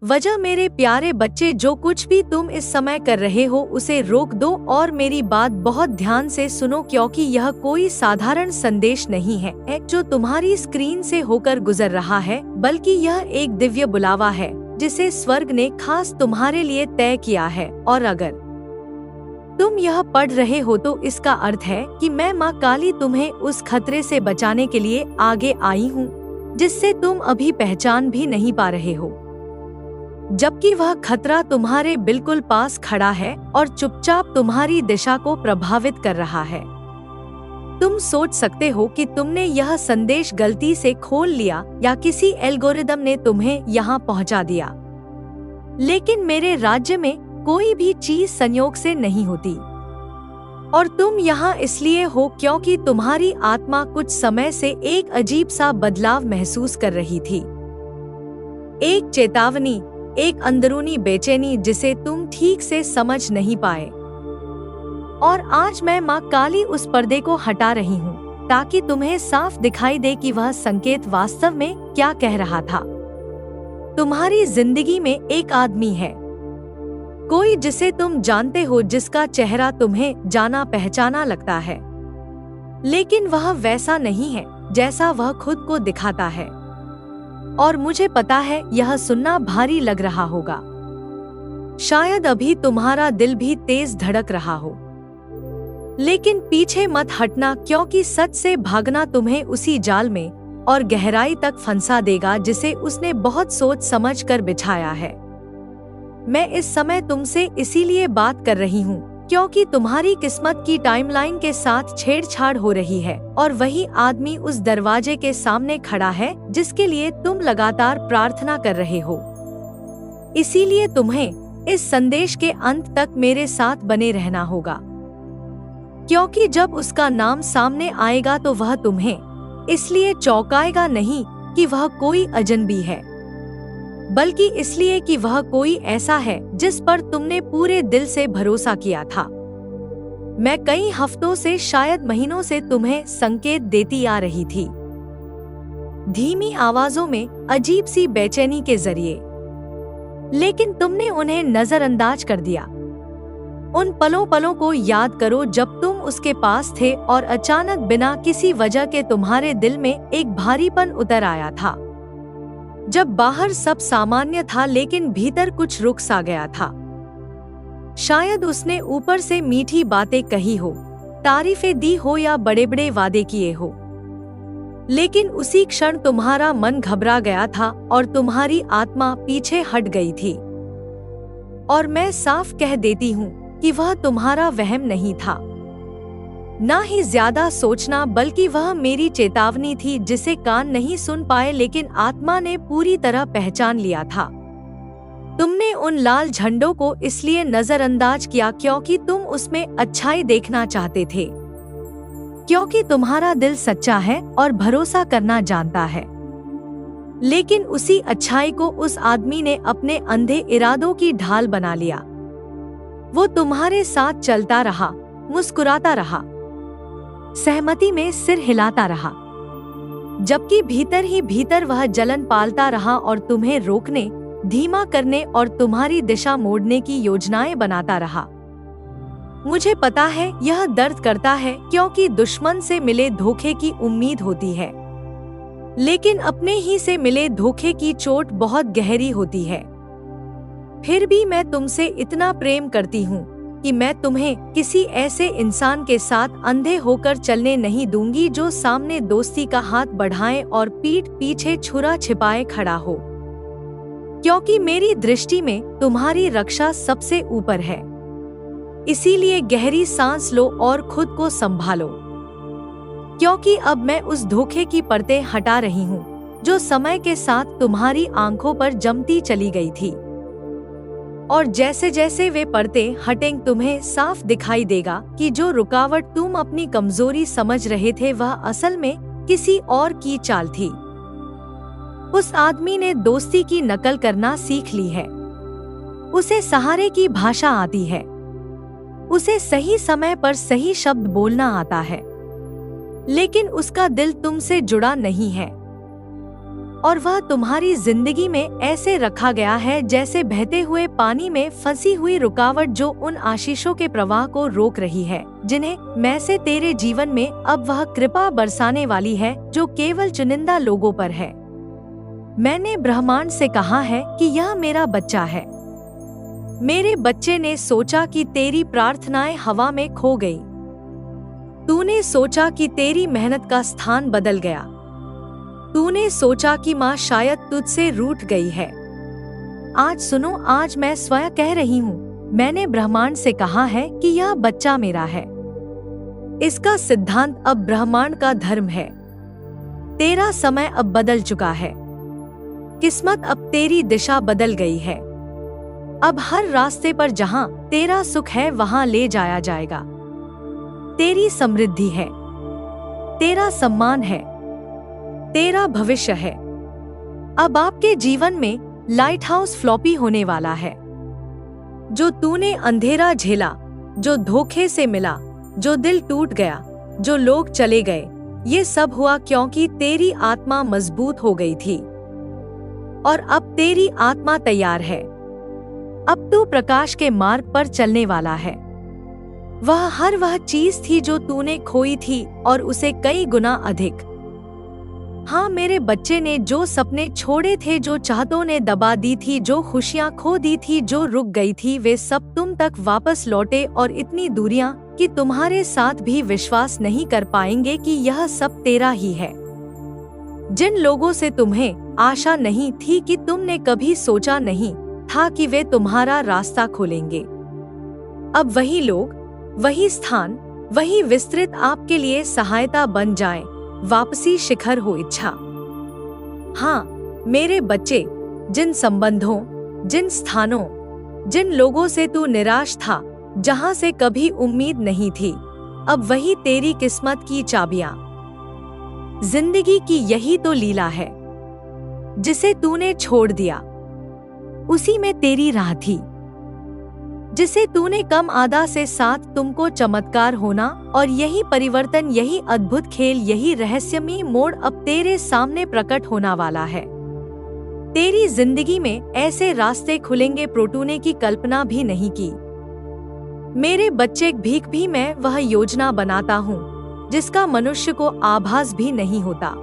वजह मेरे प्यारे बच्चे, जो कुछ भी तुम इस समय कर रहे हो उसे रोक दो और मेरी बात बहुत ध्यान से सुनो, क्योंकि यह कोई साधारण संदेश नहीं है जो तुम्हारी स्क्रीन से होकर गुजर रहा है, बल्कि यह एक दिव्य बुलावा है जिसे स्वर्ग ने खास तुम्हारे लिए तय किया है। और अगर तुम यह पढ़ रहे हो तो इसका अर्थ है कि मैं माँ काली तुम्हें उस खतरे से बचाने के लिए आगे आई हूँ जिससे तुम अभी पहचान भी नहीं पा रहे हो, जबकि वह खतरा तुम्हारे बिल्कुल पास खड़ा है और चुपचाप तुम्हारी दिशा को प्रभावित कर रहा है। तुम सोच सकते हो कि तुमने यह संदेश गलती से खोल लिया या किसी एल्गोरिदम ने तुम्हें यहाँ पहुँचा दिया, लेकिन मेरे राज्य में कोई भी चीज संयोग से नहीं होती और तुम यहाँ इसलिए हो क्योंकि तुम्हारी आत्मा कुछ समय से एक अजीब सा बदलाव महसूस कर रही थी। एक चेतावनी, एक अंदरूनी बेचैनी जिसे तुम ठीक से समझ नहीं पाए। और आज मैं माँ काली उस पर्दे को हटा रही हूँ ताकि तुम्हें साफ दिखाई दे कि वह संकेत वास्तव में क्या कह रहा था। तुम्हारी जिंदगी में एक आदमी है, कोई जिसे तुम जानते हो, जिसका चेहरा तुम्हें जाना पहचाना लगता है, लेकिन वह वैसा नहीं है जैसा वह खुद को दिखाता है। और मुझे पता है यह सुनना भारी लग रहा होगा, शायद अभी तुम्हारा दिल भी तेज धड़क रहा हो, लेकिन पीछे मत हटना, क्योंकि सच से भागना तुम्हें उसी जाल में और गहराई तक फंसा देगा जिसे उसने बहुत सोच समझ कर बिछाया है। मैं इस समय तुमसे इसीलिए बात कर रही हूँ क्योंकि तुम्हारी किस्मत की टाइमलाइन के साथ छेड़छाड़ हो रही है और वही आदमी उस दरवाजे के सामने खड़ा है जिसके लिए तुम लगातार प्रार्थना कर रहे हो। इसीलिए तुम्हें इस संदेश के अंत तक मेरे साथ बने रहना होगा, क्योंकि जब उसका नाम सामने आएगा तो वह तुम्हें इसलिए चौंकाएगा नहीं कि वह कोई अजनबी है, बल्कि इसलिए कि वह कोई ऐसा है जिस पर तुमने पूरे दिल से भरोसा किया था। मैं कई हफ्तों से, शायद महीनों से तुम्हें संकेत देती आ रही थी, धीमी आवाजों में, अजीब सी बेचैनी के जरिए, लेकिन तुमने उन्हें नजरअंदाज कर दिया। उन पलों को याद करो जब तुम उसके पास थे और अचानक बिना किसी वजह के तुम्हारे दिल में एक भारीपन उतर आया था, जब बाहर सब सामान्य था लेकिन भीतर कुछ रुक सा गया था। शायद उसने ऊपर से मीठी बातें कही हो, तारीफें दी हो या बड़े-बड़े वादे किए हो, लेकिन उसी क्षण तुम्हारा मन घबरा गया था और तुम्हारी आत्मा पीछे हट गई थी। और मैं साफ कह देती हूँ कि वह तुम्हारा वहम नहीं था, ना ही ज्यादा सोचना, बल्कि वह मेरी चेतावनी थी जिसे कान नहीं सुन पाए लेकिन आत्मा ने पूरी तरह पहचान लिया था। तुमने उन लाल झंडों को इसलिए नजरअंदाज किया क्योंकि तुम उसमें अच्छाई देखना चाहते थे, क्योंकि तुम्हारा दिल सच्चा है और भरोसा करना जानता है। लेकिन उसी अच्छाई को उस आदमी ने अपने अंधे इरादों की ढाल बना लिया। वो तुम्हारे साथ चलता रहा, मुस्कुराता रहा, सहमति में सिर हिलाता रहा, जबकि भीतर ही भीतर वह जलन पालता रहा और तुम्हें रोकने, धीमा करने और तुम्हारी दिशा मोड़ने की योजनाएं बनाता रहा। मुझे पता है यह दर्द करता है क्योंकि दुश्मन से मिले धोखे की उम्मीद होती है, लेकिन अपने ही से मिले धोखे की चोट बहुत गहरी होती है। फिर भी मैं तुमसे इतना प्रेम करती हूँ कि मैं तुम्हें किसी ऐसे इंसान के साथ अंधे होकर चलने नहीं दूंगी जो सामने दोस्ती का हाथ बढ़ाए और पीठ पीछे छुरा छिपाए खड़ा हो, क्योंकि मेरी दृष्टि में तुम्हारी रक्षा सबसे ऊपर है। इसीलिए गहरी सांस लो और खुद को संभालो, क्योंकि अब मैं उस धोखे की परतें हटा रही हूँ जो समय के साथ तुम्हारी आंखों पर जमती चली गई थी। और जैसे जैसे वे परतें हटेंगे तुम्हें साफ दिखाई देगा कि जो रुकावट तुम अपनी कमजोरी समझ रहे थे वह असल में किसी और की चाल थी। उस आदमी ने दोस्ती की नकल करना सीख ली है, उसे सहारे की भाषा आती है, उसे सही समय पर सही शब्द बोलना आता है, लेकिन उसका दिल तुमसे जुड़ा नहीं है। और वह तुम्हारी जिंदगी में ऐसे रखा गया है जैसे बहते हुए पानी में फंसी हुई रुकावट जो उन आशीषों के प्रवाह को रोक रही है जिन्हें मैं से तेरे जीवन में अब वह कृपा बरसाने वाली है जो केवल चुनिंदा लोगों पर है। मैंने ब्रह्मांड से कहा है कि यह मेरा बच्चा है। मेरे बच्चे ने सोचा कि तेरी प्रार्थनाएं हवा में खो गई। तूने सोचा कि तेरी मेहनत का स्थान बदल गया। तूने सोचा कि माँ शायद तुझसे रूठ गई है। आज सुनो, आज मैं स्वयं कह रही हूँ, मैंने ब्रह्मांड से कहा है कि यह बच्चा मेरा है। इसका सिद्धांत अब ब्रह्मांड का धर्म है। तेरा समय अब बदल चुका है। किस्मत अब तेरी दिशा बदल गई है। अब हर रास्ते पर जहाँ तेरा सुख है वहाँ ले जाया जाएगा। तेरी समृद्धि है, तेरा सम्मान है, तेरा भविष्य है। अब आपके जीवन में लाइट हाउस फ्लॉपी होने वाला है। जो तूने अंधेरा झेला, जो धोखे से मिला, जो दिल टूट गया, जो लोग चले गए, ये सब हुआ क्योंकि तेरी आत्मा मजबूत हो गई थी। और अब तेरी आत्मा तैयार है। अब तू प्रकाश के मार्ग पर चलने वाला है। वह चीज थी जो तूने खोई थी और उसे कई गुना अधिक। हाँ, मेरे बच्चे ने जो सपने छोड़े थे, जो चाहतों ने दबा दी थी, जो खुशियाँ खो दी थी, जो रुक गई थी, वे सब तुम तक वापस लौटे और इतनी दूरियां कि तुम्हारे साथ भी विश्वास नहीं कर पाएंगे कि यह सब तेरा ही है। जिन लोगों से तुम्हें आशा नहीं थी, कि तुमने कभी सोचा नहीं था कि वे तुम्हारा रास्ता खोलेंगे, अब वही लोग, वही स्थान, वही विस्तृत आपके लिए सहायता बन जाएं। वापसी शिखर हो इच्छा। हाँ मेरे बच्चे, जिन संबंधों, जिन स्थानों, जिन लोगों से तू निराश था, जहां से कभी उम्मीद नहीं थी, अब वही तेरी किस्मत की चाबियां। जिंदगी की यही तो लीला है। जिसे तूने छोड़ दिया, उसी में तेरी राह थी। जिसे तूने कम आदा से साथ, तुमको चमत्कार होना, और यही परिवर्तन, यही अद्भुत खेल, यही रहस्यमयी मोड़ अब तेरे सामने प्रकट होना वाला है। तेरी जिंदगी में ऐसे रास्ते खुलेंगे तूने की कल्पना भी नहीं की। मेरे बच्चे, भीख भी मैं वह योजना बनाता हूँ जिसका मनुष्य को आभास भी नहीं होता।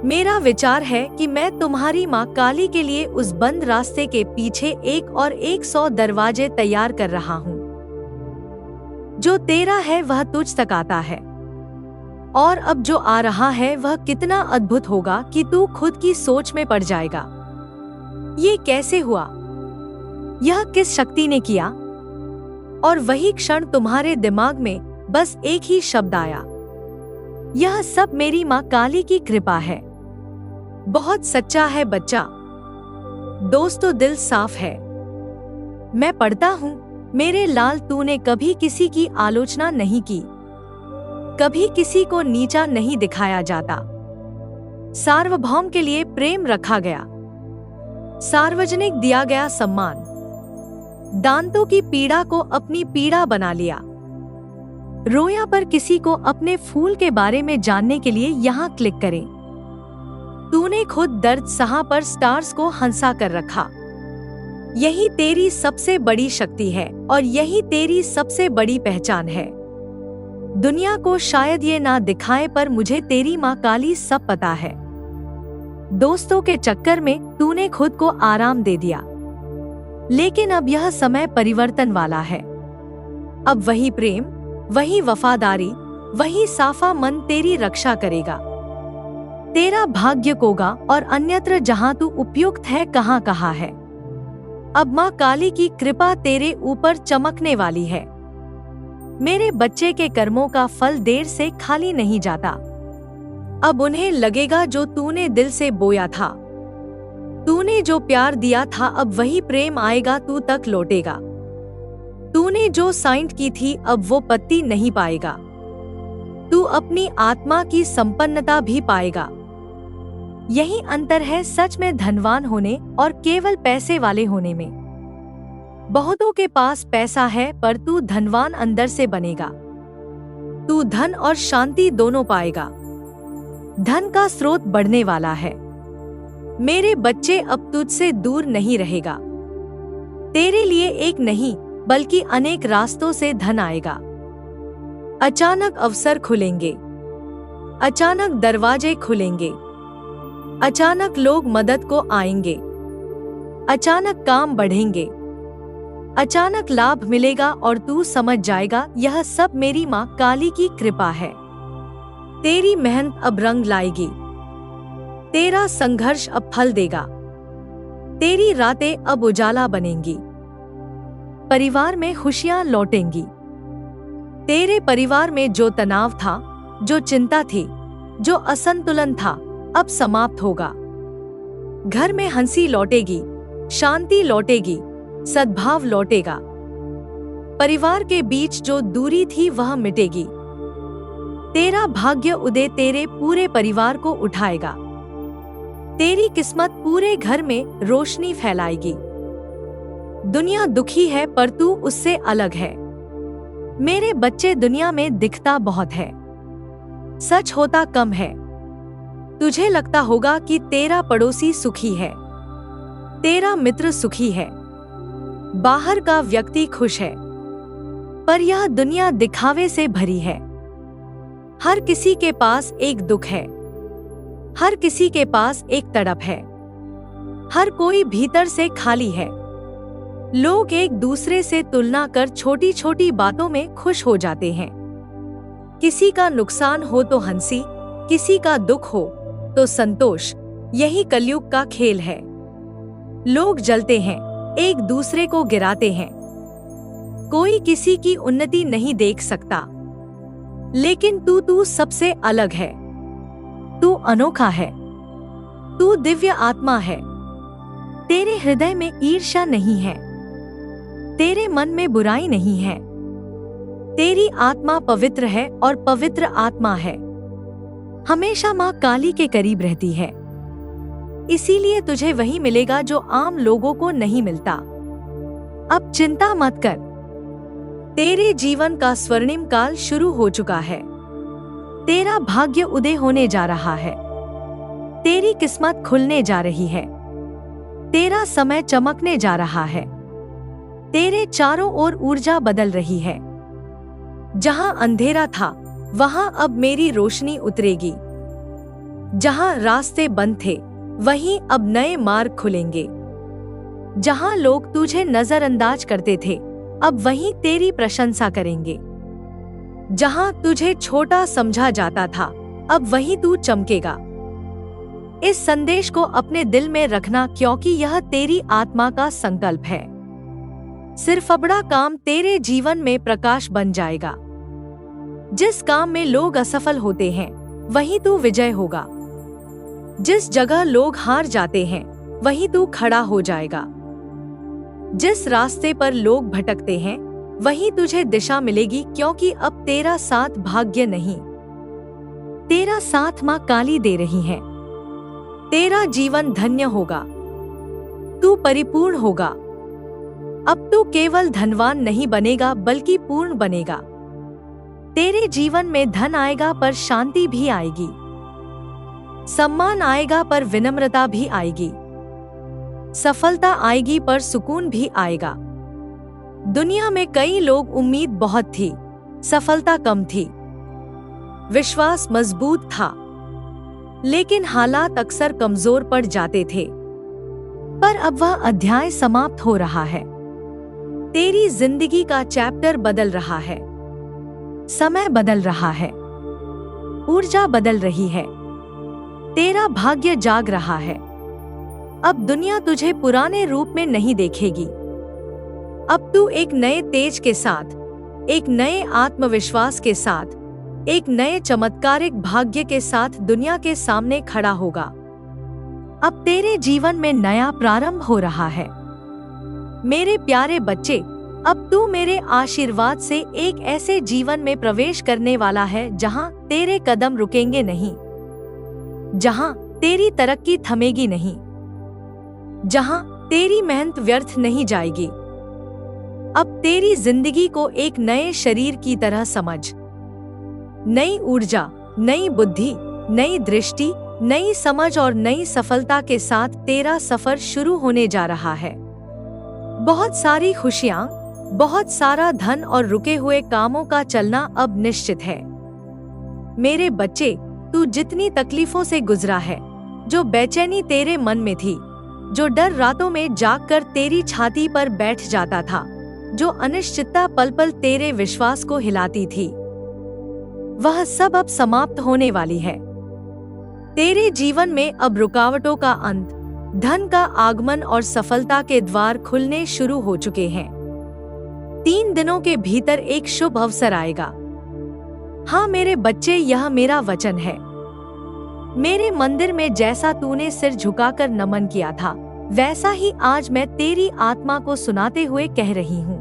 मेरा विचार है कि मैं तुम्हारी माँ काली के लिए उस बंद रास्ते के पीछे 100 दरवाजे तैयार कर रहा हूँ। जो तेरा है वह तुझ तक आता है, और अब जो आ रहा है वह कितना अद्भुत होगा कि तू खुद की सोच में पड़ जाएगा। ये कैसे हुआ? यह किस शक्ति ने किया? और वही क्षण तुम्हारे दिमाग में बस एक ही शब्द आया, यह सब मेरी माँ काली की कृपा है। बहुत सच्चा है बच्चा। दोस्तों, दिल साफ है। मैं पढ़ता हूँ, मेरे लाल, तूने कभी किसी की आलोचना नहीं की, कभी किसी को नीचा नहीं दिखाया जाता। सार्वभौम के लिए प्रेम रखा गया, सार्वजनिक दिया गया सम्मान। दांतों की पीड़ा को अपनी पीड़ा बना लिया। रोया पर किसी को अपने फूल के बारे में जानने के लिए यहाँ क्लिक करें। तूने खुद दर्द सहा पर स्टार्स को हंसा कर रखा। यही तेरी सबसे बड़ी शक्ति है और यही तेरी सबसे बड़ी पहचान है। दुनिया को शायद ये ना दिखाए, पर मुझे तेरी माँ काली सब पता है। दोस्तों के चक्कर में तूने खुद को आराम दे दिया, लेकिन अब यह समय परिवर्तन वाला है। अब वही प्रेम, वही वफादारी, वही साफा मन तेरी रक्षा करेगा। तेरा भाग्य कोगा और अन्यत्र जहां तू उपयुक्त है कहां कहा है। अब माँ काली की कृपा तेरे ऊपर चमकने वाली है। मेरे बच्चे के कर्मों का फल देर से खाली नहीं जाता। अब उन्हें लगेगा जो तूने दिल से बोया था। तूने जो प्यार दिया था, अब वही प्रेम आएगा, तू तक लौटेगा। तूने जो साइंट की थी, अब वो पत्ती नहीं पाएगा। तू अपनी आत्मा की संपन्नता भी पाएगा। यही अंतर है सच में धनवान होने और केवल पैसे वाले होने में। बहुतों के पास पैसा है, पर तू धनवान अंदर से बनेगा। तू धन और शांति दोनों पाएगा। धन का स्रोत बढ़ने वाला है। मेरे बच्चे अब तुझसे दूर नहीं रहेगा। तेरे लिए एक नहीं बल्कि अनेक रास्तों से धन आएगा। अचानक अवसर खुलेंगे, अचानक दरवाजे खुलेंगे, अचानक लोग मदद को आएंगे, अचानक काम बढ़ेंगे, अचानक लाभ मिलेगा और तू समझ जाएगा यह सब मेरी माँ काली की कृपा है। तेरी मेहनत अब रंग लाएगी, तेरा संघर्ष अब फल देगा, तेरी रातें अब उजाला बनेंगी, परिवार में खुशियां लौटेंगी। तेरे परिवार में जो तनाव था, जो चिंता थी, जो असंतुलन था, अब समाप्त होगा। घर में हंसी लौटेगी, शांति लौटेगी, सद्भाव लौटेगा। परिवार के बीच जो दूरी थी वह मिटेगी। तेरा भाग्य उदय तेरे पूरे परिवार को उठाएगा। तेरी किस्मत पूरे घर में रोशनी फैलाएगी। दुनिया दुखी है पर तू उससे अलग है। मेरे बच्चे, दुनिया में दिखता बहुत है, सच होता कम है। तुझे लगता होगा कि तेरा पड़ोसी सुखी है, तेरा मित्र सुखी है, बाहर का व्यक्ति खुश है, पर यह दुनिया दिखावे से भरी है। हर किसी के पास एक दुख है, हर किसी के पास एक तड़प है, हर कोई भीतर से खाली है। लोग एक दूसरे से तुलना कर छोटी छोटी बातों में खुश हो जाते हैं। किसी का नुकसान हो तो हंसी, किसी का दुख हो तो संतोष। यही कलयुग का खेल है। लोग जलते हैं, एक दूसरे को गिराते हैं। कोई किसी की उन्नति नहीं देख सकता, लेकिन तू सबसे अलग है। तू अनोखा है, तू दिव्य आत्मा है। तेरे हृदय में ईर्ष्या नहीं है, तेरे मन में बुराई नहीं है। तेरी आत्मा पवित्र है और पवित्र आत्मा है। हमेशा माँ काली के करीब रहती है, इसीलिए तुझे वही मिलेगा जो आम लोगों को नहीं मिलता। अब चिंता मत कर, तेरे जीवन का स्वर्णिम काल शुरू हो चुका है। तेरा भाग्य उदय होने जा रहा है, तेरी किस्मत खुलने जा रही है, तेरा समय चमकने जा रहा है। तेरे चारों ओर ऊर्जा बदल रही है। जहां अंधेरा था वहां अब मेरी रोशनी उतरेगी। जहां रास्ते बंद थे वहीं अब नए मार्ग खुलेंगे। जहां लोग तुझे नजरअंदाज करते थे अब वहीं तेरी प्रशंसा करेंगे। जहां तुझे छोटा समझा जाता था अब वहीं तू चमकेगा। इस संदेश को अपने दिल में रखना, क्योंकि यह तेरी आत्मा का संकल्प है। सिर्फ बड़ा काम तेरे जीवन में प्रकाश बन जाएगा। जिस काम में लोग असफल होते हैं वहीं तू विजय होगा। जिस जगह लोग हार जाते हैं वहीं तू खड़ा हो जाएगा। जिस रास्ते पर लोग भटकते हैं वहीं तुझे दिशा मिलेगी, क्योंकि अब तेरा साथ भाग्य नहीं, तेरा साथ माँ काली दे रही है। तेरा जीवन धन्य होगा, तू परिपूर्ण होगा। अब तू केवल धनवान नहीं बनेगा बल्कि पूर्ण बनेगा। तेरे जीवन में धन आएगा पर शांति भी आएगी, सम्मान आएगा पर विनम्रता भी आएगी, सफलता आएगी पर सुकून भी आएगा। दुनिया में कई लोग उम्मीद बहुत थी, सफलता कम थी, विश्वास मजबूत था, लेकिन हालात अक्सर कमजोर पड़ जाते थे। पर अब वह अध्याय समाप्त हो रहा है। तेरी जिंदगी का चैप्टर बदल रहा है, समय बदल रहा है, ऊर्जा बदल रही है, तेरा भाग्य जाग रहा है। अब दुनिया तुझे पुराने रूप में नहीं देखेगी। अब तू एक नए तेज के साथ, एक नए आत्मविश्वास के साथ, एक नए चमत्कारिक भाग्य के साथ दुनिया के सामने खड़ा होगा। अब तेरे जीवन में नया प्रारंभ हो रहा है। मेरे प्यारे बच्चे, अब तू मेरे आशीर्वाद से एक ऐसे जीवन में प्रवेश करने वाला है जहां तेरे कदम रुकेंगे नहीं, जहां तेरी तरक्की थमेगी नहीं, जहां तेरी मेहनत व्यर्थ नहीं जाएगी। अब तेरी जिंदगी को एक नए शरीर की तरह समझ। नई ऊर्जा, नई बुद्धि, नई दृष्टि, नई समझ और नई सफलता के साथ तेरा सफर शुरू होने जा रहा है। बहुत सारी खुशियाँ, बहुत सारा धन और रुके हुए कामों का चलना अब निश्चित है। मेरे बच्चे, तू जितनी तकलीफों से गुजरा है, जो बेचैनी तेरे मन में थी, जो डर रातों में जागकर तेरी छाती पर बैठ जाता था, जो अनिश्चितता पल पल तेरे विश्वास को हिलाती थी, वह सब अब समाप्त होने वाली है। तेरे जीवन में अब रुकावटों का अंत, धन का आगमन और सफलता के द्वार खुलने शुरू हो चुके हैं। 3 दिनों के भीतर एक शुभ अवसर आएगा। हाँ मेरे बच्चे, यह मेरा वचन है। मेरे मंदिर में जैसा तूने सिर झुकाकर नमन किया था, वैसा ही आज मैं तेरी आत्मा को सुनाते हुए कह रही हूँ।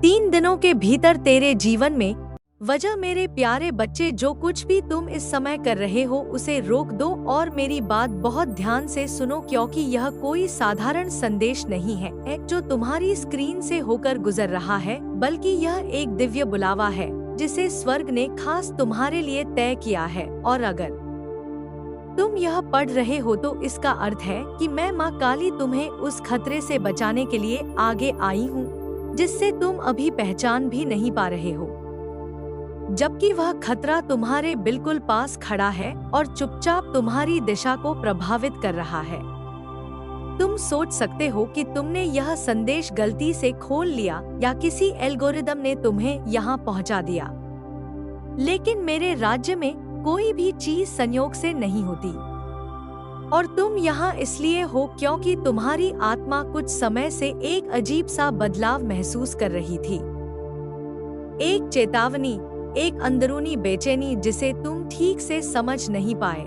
3 दिनों के भीतर तेरे जीवन में वजह, मेरे प्यारे बच्चे, जो कुछ भी तुम इस समय कर रहे हो उसे रोक दो और मेरी बात बहुत ध्यान से सुनो, क्योंकि यह कोई साधारण संदेश नहीं है जो तुम्हारी स्क्रीन से होकर गुजर रहा है, बल्कि यह एक दिव्य बुलावा है जिसे स्वर्ग ने खास तुम्हारे लिए तय किया है। और अगर तुम यह पढ़ रहे हो तो इसका अर्थ है कि मैं माँ काली तुम्हें उस खतरे से बचाने के लिए आगे आई हूँ जिससे तुम अभी पहचान भी नहीं पा रहे हो, जबकि वह खतरा तुम्हारे बिल्कुल पास खड़ा है और चुपचाप तुम्हारी दिशा को प्रभावित कर रहा है। तुम सोच सकते हो कि तुमने यह संदेश गलती से खोल लिया या किसी एल्गोरिदम ने तुम्हें यहाँ पहुँचा दिया, लेकिन मेरे राज्य में कोई भी चीज संयोग से नहीं होती। और तुम यहाँ इसलिए हो क्योंकि तुम्हारी आत्मा कुछ समय से एक अजीब सा बदलाव महसूस कर रही थी। एक चेतावनी, एक अंदरूनी बेचैनी जिसे तुम ठीक से समझ नहीं पाए।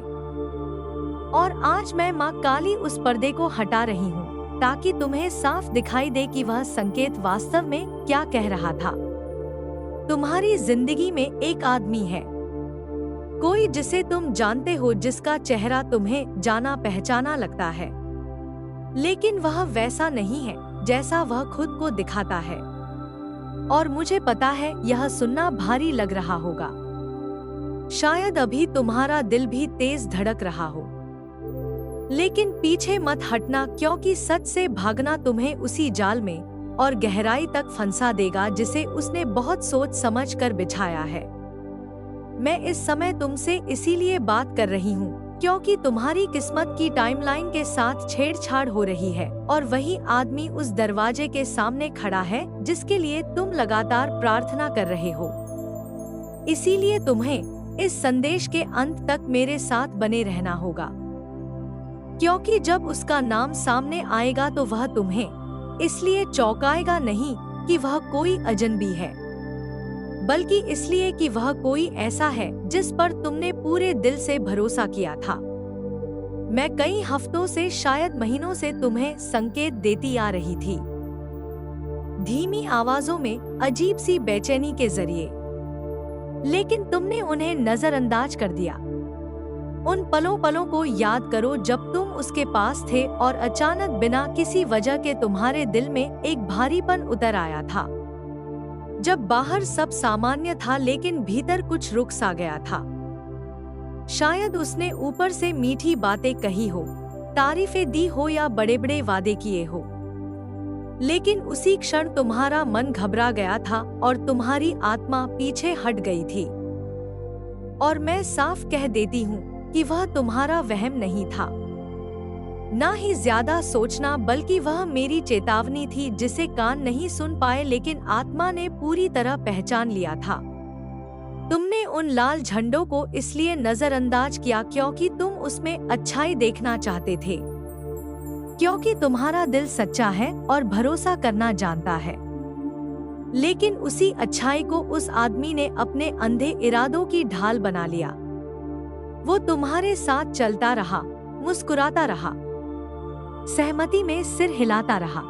और आज मैं माँ काली उस पर्दे को हटा रही हूँ ताकि तुम्हें साफ दिखाई दे कि वह संकेत वास्तव में क्या कह रहा था। तुम्हारी जिंदगी में एक आदमी है, कोई जिसे तुम जानते हो, जिसका चेहरा तुम्हें जाना पहचाना लगता है, लेकिन वह वैसा नहीं है जैसा वह खुद को दिखाता है। और मुझे पता है यह सुनना भारी लग रहा होगा, शायद अभी तुम्हारा दिल भी तेज धड़क रहा हो, लेकिन पीछे मत हटना, क्योंकि सच से भागना तुम्हें उसी जाल में और गहराई तक फंसा देगा जिसे उसने बहुत सोच समझ कर बिछाया है। मैं इस समय तुमसे इसीलिए बात कर रही हूँ क्योंकि तुम्हारी किस्मत की टाइमलाइन के साथ छेड़छाड़ हो रही है और वही आदमी उस दरवाजे के सामने खड़ा है जिसके लिए तुम लगातार प्रार्थना कर रहे हो। इसीलिए तुम्हें इस संदेश के अंत तक मेरे साथ बने रहना होगा, क्योंकि जब उसका नाम सामने आएगा तो वह तुम्हें इसलिए चौंकाएगा नहीं कि वह कोई अजनबी है, बल्कि इसलिए कि वह कोई ऐसा है जिस पर तुमने पूरे दिल से भरोसा किया था। मैं कई हफ्तों से, शायद महीनों से तुम्हें संकेत देती आ रही थी, धीमी आवाजों में, अजीब सी बेचैनी के जरिए, लेकिन तुमने उन्हें नजरअंदाज कर दिया। उन पलों पलों को याद करो जब तुम उसके पास थे और अचानक बिना किसी वजह के तुम्हारे दिल में एक भारीपन उतर आया था। जब बाहर सब सामान्य था लेकिन भीतर कुछ रुक सा गया था। शायद उसने ऊपर से मीठी बातें कही हो, तारीफें दी हो या बड़े बड़े वादे किए हो, लेकिन उसी क्षण तुम्हारा मन घबरा गया था और तुम्हारी आत्मा पीछे हट गई थी। और मैं साफ कह देती हूँ कि वह तुम्हारा वहम नहीं था, ना ही ज्यादा सोचना, बल्कि वह मेरी चेतावनी थी जिसे कान नहीं सुन पाए लेकिन आत्मा ने पूरी तरह पहचान लिया था। तुमने उन लाल झंडों को इसलिए नजरअंदाज किया क्योंकि तुम उसमें अच्छाई देखना चाहते थे, क्योंकि तुम्हारा दिल सच्चा है और भरोसा करना जानता है। लेकिन उसी अच्छाई को उस आदमी ने अपने अंधे इरादों की ढाल बना लिया। वो तुम्हारे साथ चलता रहा, मुस्कुराता रहा, सहमति में सिर हिलाता रहा,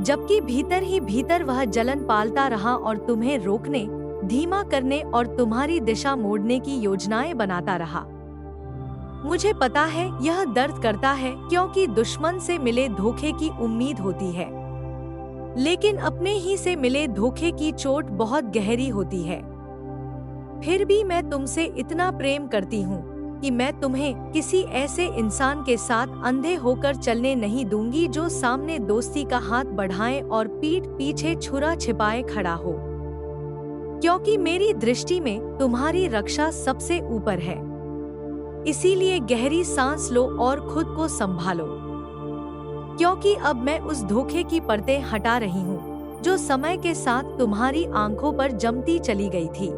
जबकि भीतर ही भीतर वह जलन पालता रहा और तुम्हें रोकने, धीमा करने और तुम्हारी दिशा मोड़ने की योजनाएं बनाता रहा। मुझे पता है यह दर्द करता है क्योंकि दुश्मन से मिले धोखे की उम्मीद होती है, लेकिन अपने ही से मिले धोखे की चोट बहुत गहरी होती है। फिर भी मैं तुमसे इतना प्रेम करती हूँ कि मैं तुम्हें किसी ऐसे इंसान के साथ अंधे होकर चलने नहीं दूंगी जो सामने दोस्ती का हाथ बढ़ाए और पीठ पीछे छुरा छिपाए खड़ा हो, क्योंकि मेरी दृष्टि में तुम्हारी रक्षा सबसे ऊपर है। इसीलिए गहरी सांस लो और खुद को संभालो, क्योंकि अब मैं उस धोखे की परतें हटा रही हूँ जो समय के साथ तुम्हारी आंखों पर जमती चली गई थी।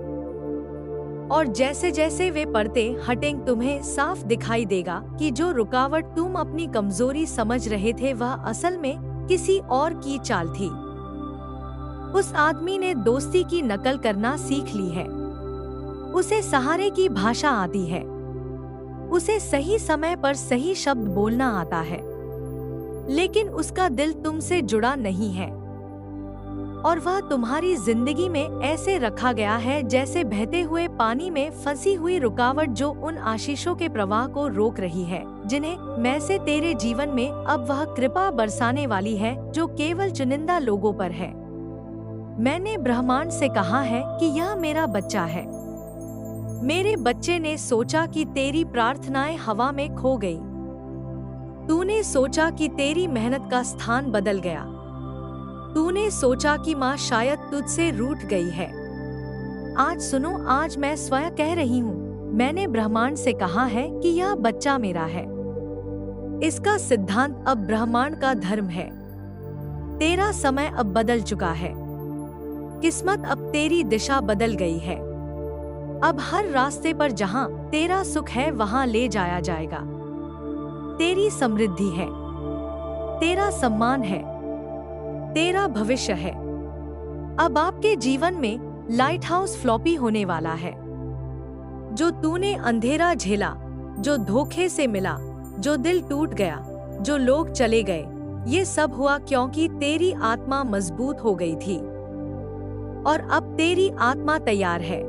और जैसे जैसे वे परतें हटेंगी तुम्हें साफ दिखाई देगा कि जो रुकावट तुम अपनी कमजोरी समझ रहे थे वह असल में किसी और की चाल थी। उस आदमी ने दोस्ती की नकल करना सीख ली है। उसे सहारे की भाषा आती है। उसे सही समय पर सही शब्द बोलना आता है, लेकिन उसका दिल तुमसे जुड़ा नहीं है और वह तुम्हारी जिंदगी में ऐसे रखा गया है जैसे बहते हुए पानी में फंसी हुई रुकावट जो उन आशीषों के प्रवाह को रोक रही है जिन्हें मैं से तेरे जीवन में अब वह कृपा बरसाने वाली है जो केवल चुनिंदा लोगों पर है। मैंने ब्रह्मांड से कहा है कि यह मेरा बच्चा है। मेरे बच्चे ने सोचा कि तेरी प्रार्थनाएं हवा में खो गई। तूने सोचा कि तेरी मेहनत का स्थान बदल गया। तूने सोचा कि माँ शायद तुझसे रूठ गई है। आज सुनो, आज मैं स्वयं कह रही हूँ, मैंने ब्रह्मांड से कहा है कि यह बच्चा मेरा है। इसका सिद्धांत अब ब्रह्मांड का धर्म है। तेरा समय अब बदल चुका है। किस्मत अब तेरी दिशा बदल गई है। अब हर रास्ते पर जहाँ तेरा सुख है वहाँ ले जाया जाएगा। तेरी समृद्धि है, तेरा सम्मान है, तेरा भविष्य है। अब आपके जीवन में लाइट हाउस फ्लॉपी होने वाला है। जो तूने अंधेरा झेला, जो धोखे से मिला, जो दिल टूट गया, जो लोग चले गए, ये सब हुआ क्योंकि तेरी आत्मा मजबूत हो गई थी और अब तेरी आत्मा तैयार है।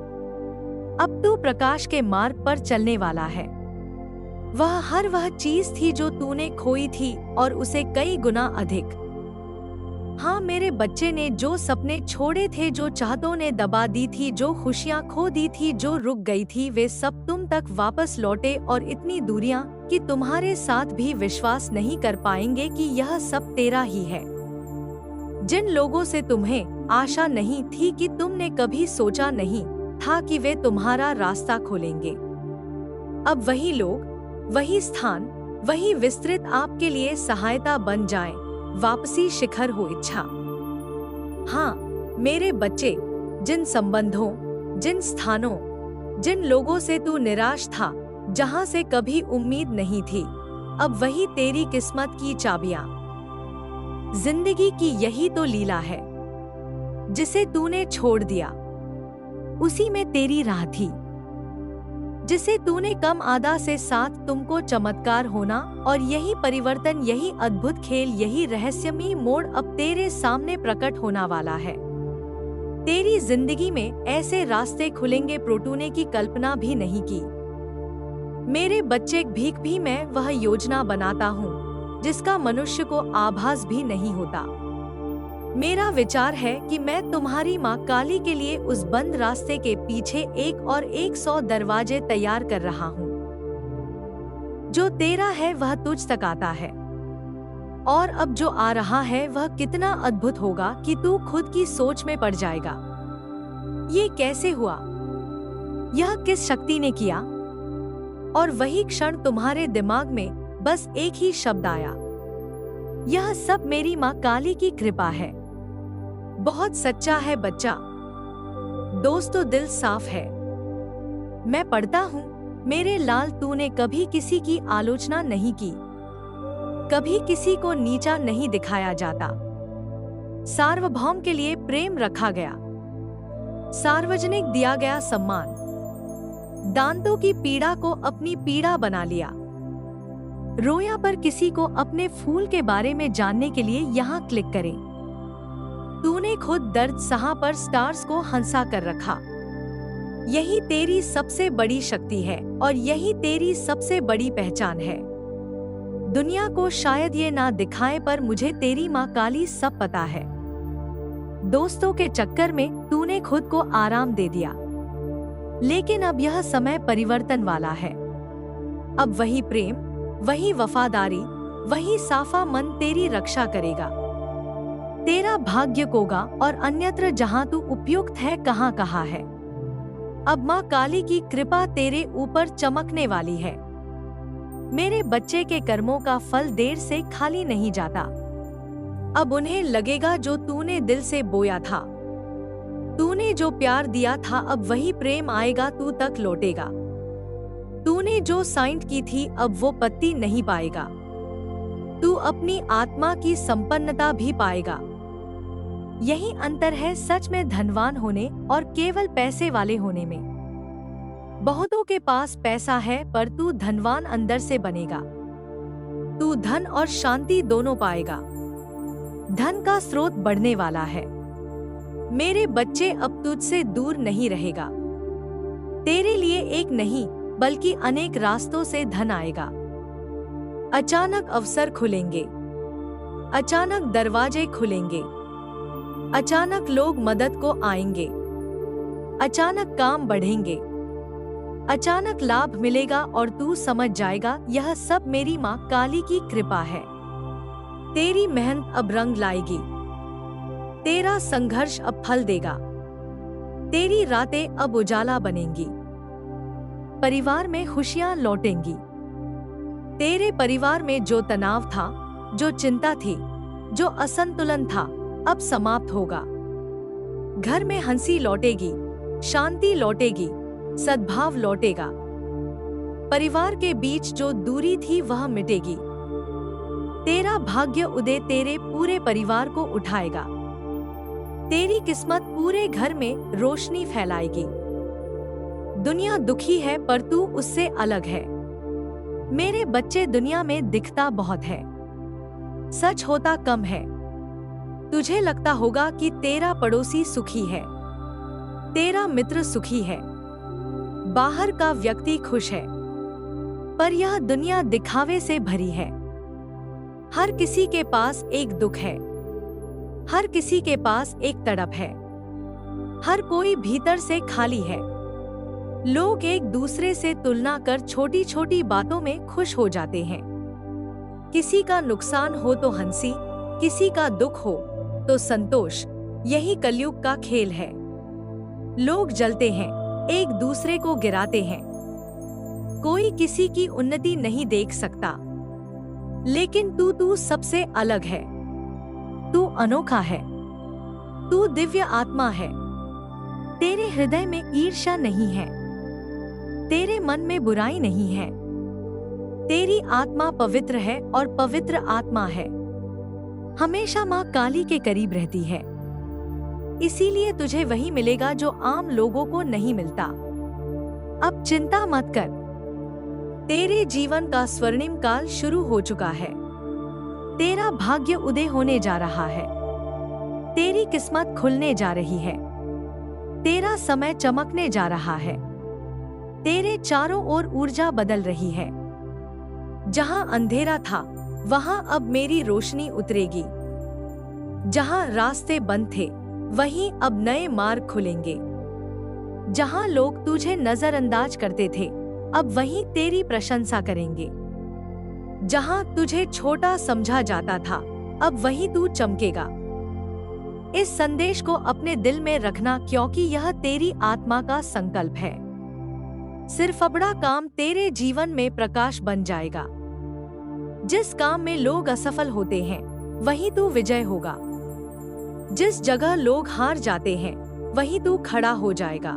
अब तू प्रकाश के मार्ग पर चलने वाला है। वह चीज थी जो तूने खोई थी और उसे कई गुना अधिक। हाँ, मेरे बच्चे ने जो सपने छोड़े थे, जो चाहतों ने दबा दी थी, जो खुशियाँ खो दी थी, जो रुक गई थी, वे सब तुम तक वापस लौटे और इतनी दूरियां कि तुम्हारे साथ भी विश्वास नहीं कर पाएंगे कि यह सब तेरा ही है। जिन लोगों से तुम्हें आशा नहीं थी, कि तुमने कभी सोचा नहीं था कि वे तुम्हारा रास्ता खोलेंगे, अब वही लोग, वही स्थान, वही विस्तृत आपके लिए सहायता बन जाएं। वापसी शिखर हो इच्छा। हाँ मेरे बच्चे, जिन संबंधों, जिन स्थानों, जिन लोगों से तू निराश था, जहाँ से कभी उम्मीद नहीं थी, अब वही तेरी किस्मत की चाबियां। जिंदगी की यही तो लीला है। जिसे तूने छोड़ दिया उसी में तेरी राह थी। जिसे तूने कम आदा से साथ तुमको चमत्कार होना, और यही परिवर्तन, यही अद्भुत खेल, यही रहस्यमयी मोड़ अब तेरे सामने प्रकट होना वाला है। तेरी जिंदगी में ऐसे रास्ते खुलेंगे तूने की कल्पना भी नहीं की। मेरे बच्चे, भीख भी मैं वह योजना बनाता हूँ जिसका मनुष्य को आभास भी नहीं होता। मेरा विचार है कि मैं तुम्हारी माँ काली के लिए उस बंद रास्ते के पीछे 1 और 100 दरवाजे तैयार कर रहा हूँ। जो तेरा है वह तुझ तक आता है, और अब जो आ रहा है वह कितना अद्भुत होगा कि तू खुद की सोच में पड़ जाएगा। ये कैसे हुआ? यह किस शक्ति ने किया? और वही क्षण तुम्हारे दिमाग में बस एक ही शब्द आया, यह सब मेरी माँ काली की कृपा है। बहुत सच्चा है बच्चा। दोस्तों, दिल साफ है। मैं पढ़ता हूँ, मेरे लाल, तूने कभी किसी की आलोचना नहीं की, कभी किसी को नीचा नहीं दिखाया जाता। सार्वभौम के लिए प्रेम रखा गया, सार्वजनिक दिया गया सम्मान। दांतों की पीड़ा को अपनी पीड़ा बना लिया। रोया पर किसी को अपने फूल के बारे में जानने के लिए यहाँ क्लिक करें। तूने खुद दर्द सहा पर स्टार्स को हंसा कर रखा। यही तेरी सबसे बड़ी शक्ति है और यही तेरी सबसे बड़ी पहचान है। दुनिया को शायद ये ना दिखाए, पर मुझे तेरी माँ काली सब पता है। दोस्तों के चक्कर में तूने खुद को आराम दे दिया, लेकिन अब यह समय परिवर्तन वाला है। अब वही प्रेम, वही वफादारी, वही साफा मन तेरी रक्षा करेगा। तेरा भाग्य कोगा और अन्यत्र जहाँ तू उपयुक्त है कहाँ कहाँ है। अब माँ काली की कृपा तेरे ऊपर चमकने वाली है। मेरे बच्चे के कर्मों का फल देर से खाली नहीं जाता। अब उन्हें लगेगा जो तूने दिल से बोया था। तूने जो प्यार दिया था अब वही प्रेम आएगा तू तक लौटेगा। तूने जो साइंट की थी अब वो पत्ती नहीं पाएगा। तू अपनी आत्मा की संपन्नता भी पाएगा। यही अंतर है सच में धनवान होने और केवल पैसे वाले होने में। बहुतों के पास पैसा है पर तू धनवान अंदर से बनेगा। तू धन और शांति दोनों पाएगा। धन का स्रोत बढ़ने वाला है। मेरे बच्चे अब तुझसे दूर नहीं रहेगा। तेरे लिए एक नहीं बल्कि अनेक रास्तों से धन आएगा। अचानक अवसर खुलेंगे, अचानक दरवाजे खुलेंगे, अचानक लोग मदद को आएंगे, अचानक काम बढ़ेंगे, अचानक लाभ मिलेगा और तू समझ जाएगा यह सब मेरी माँ काली की कृपा है। तेरी मेहनत अब रंग लाएगी। तेरा संघर्ष अब फल देगा। तेरी रातें अब उजाला बनेंगी। परिवार में खुशियां लौटेंगी। तेरे परिवार में जो तनाव था, जो चिंता थी, जो असंतुलन था, अब समाप्त होगा। घर में हंसी लौटेगी, शांति लौटेगी, सद्भाव लौटेगा। परिवार के बीच जो दूरी थी वह मिटेगी। तेरा भाग्य उदय तेरे पूरे परिवार को उठाएगा। तेरी किस्मत पूरे घर में रोशनी फैलाएगी। दुनिया दुखी है पर तू उससे अलग है। मेरे बच्चे दुनिया में दिखता बहुत है, सच होता कम है। तुझे लगता होगा कि तेरा पड़ोसी सुखी है, तेरा मित्र सुखी है, बाहर का व्यक्ति खुश है, पर यह दुनिया दिखावे से भरी है। हर किसी के पास एक दुख है, हर किसी के पास एक तड़प है, हर कोई भीतर से खाली है। लोग एक दूसरे से तुलना कर छोटी छोटी बातों में खुश हो जाते हैं। किसी का नुकसान हो तो हंसी, किसी का दुख हो तो संतोष। यही कलयुग का खेल है। लोग जलते हैं, एक दूसरे को गिराते हैं। कोई किसी की उन्नति नहीं देख सकता, लेकिन तू सबसे अलग है। तू अनोखा है। तू दिव्य आत्मा है। तेरे हृदय में ईर्ष्या नहीं है, तेरे मन में बुराई नहीं है। तेरी आत्मा पवित्र है और पवित्र आत्मा है। हमेशा माँ काली के करीब रहती है। इसीलिए तुझे वही मिलेगा जो आम लोगों को नहीं मिलता। अब चिंता मत कर। तेरे जीवन का स्वर्णिम काल शुरू हो चुका है। तेरा भाग्य उदय होने जा रहा है। तेरी किस्मत खुलने जा रही है। तेरा समय चमकने जा रहा है। तेरे चारों ओर ऊर्जा बदल रही है। जहां अंधेरा था वहां अब मेरी रोशनी उतरेगी। जहां रास्ते बंद थे वहीं अब नए मार्ग खुलेंगे। जहां लोग तुझे नजरअंदाज करते थे अब वहीं तेरी प्रशंसा करेंगे। जहां तुझे छोटा समझा जाता था अब वहीं तू चमकेगा। इस संदेश को अपने दिल में रखना क्योंकि यह तेरी आत्मा का संकल्प है। सिर्फ बड़ा काम तेरे जीवन में प्रकाश बन जाएगा। जिस काम में लोग असफल होते हैं वहीं तू विजय होगा। जिस जगह लोग हार जाते हैं वहीं तू खड़ा हो जाएगा।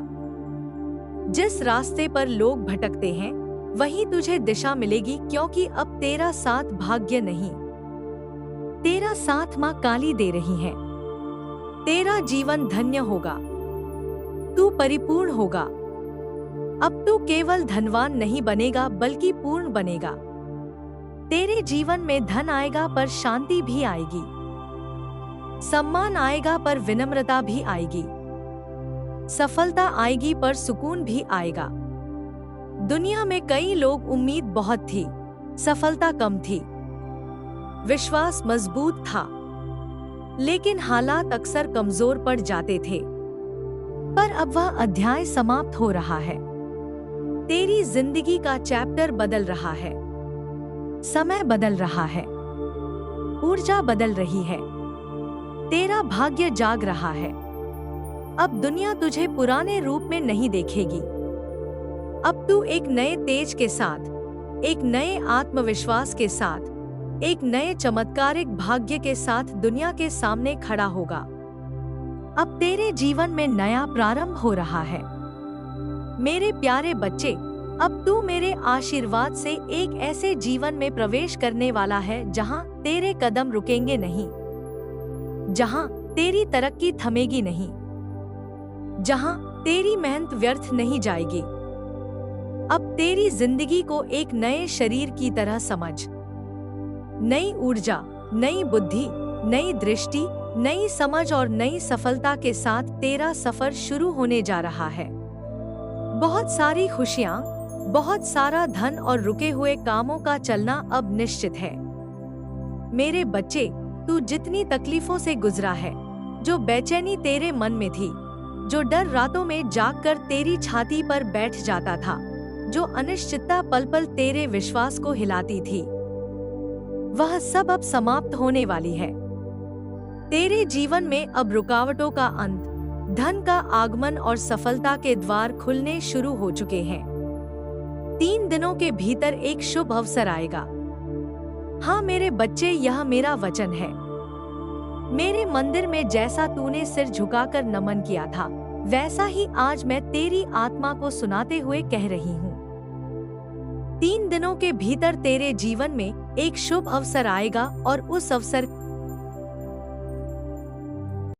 जिस रास्ते पर लोग भटकते हैं वहीं तुझे दिशा मिलेगी, क्योंकि अब तेरा साथ भाग्य नहीं, तेरा साथ माँ काली दे रही है। तेरा जीवन धन्य होगा। तू परिपूर्ण होगा। अब तू केवल धनवान नहीं बनेगा बल्कि पूर्ण बनेगा। तेरे जीवन में धन आएगा पर शांति भी आएगी। सम्मान आएगा पर विनम्रता भी आएगी। सफलता आएगी पर सुकून भी आएगा। दुनिया में कई लोग उम्मीद बहुत थी, सफलता कम थी, विश्वास मजबूत था, लेकिन हालात अक्सर कमजोर पड़ जाते थे। पर अब वह अध्याय समाप्त हो रहा है। तेरी जिंदगी का चैप्टर बदल रहा है। समय बदल रहा है, ऊर्जा बदल रही है, तेरा भाग्य जाग रहा है। अब दुनिया तुझे पुराने रूप में नहीं देखेगी। अब तू एक नए तेज के साथ, एक नए आत्मविश्वास के साथ, एक नए चमत्कारिक भाग्य के साथ दुनिया के सामने खड़ा होगा। अब तेरे जीवन में नया प्रारंभ हो रहा है। मेरे प्यारे बच्चे, अब तू मेरे आशीर्वाद से एक ऐसे जीवन में प्रवेश करने वाला है जहां तेरे कदम रुकेंगे नहीं, जहां तेरी तरक्की थमेगी नहीं, जहां तेरी मेहनत व्यर्थ नहीं जाएगी। अब तेरी जिंदगी को एक नए शरीर की तरह समझ। नई ऊर्जा, नई बुद्धि, नई दृष्टि, नई समझ और नई सफलता के साथ तेरा सफर शुरू होने जा रहा है। बहुत सारी खुशियां, बहुत सारा धन और रुके हुए कामों का चलना अब निश्चित है। मेरे बच्चे, तू जितनी तकलीफों से गुजरा है, जो बेचैनी तेरे मन में थी, जो डर रातों में जागकर तेरी छाती पर बैठ जाता था, जो अनिश्चितता पल पल तेरे विश्वास को हिलाती थी, वह सब अब समाप्त होने वाली है। तेरे जीवन में अब रुकावटों का अंत, धन का आगमन और सफलता के द्वार खुलने शुरू हो चुके हैं। 3 दिनों के भीतर एक शुभ अवसर आएगा। हाँ मेरे बच्चे, यह मेरा वचन है। मेरे मंदिर में जैसा तूने सिर झुकाकर नमन किया था, वैसा ही आज मैं तेरी आत्मा को सुनाते हुए कह रही हूँ। 3 दिनों के भीतर तेरे जीवन में एक शुभ अवसर आएगा और उस अवसर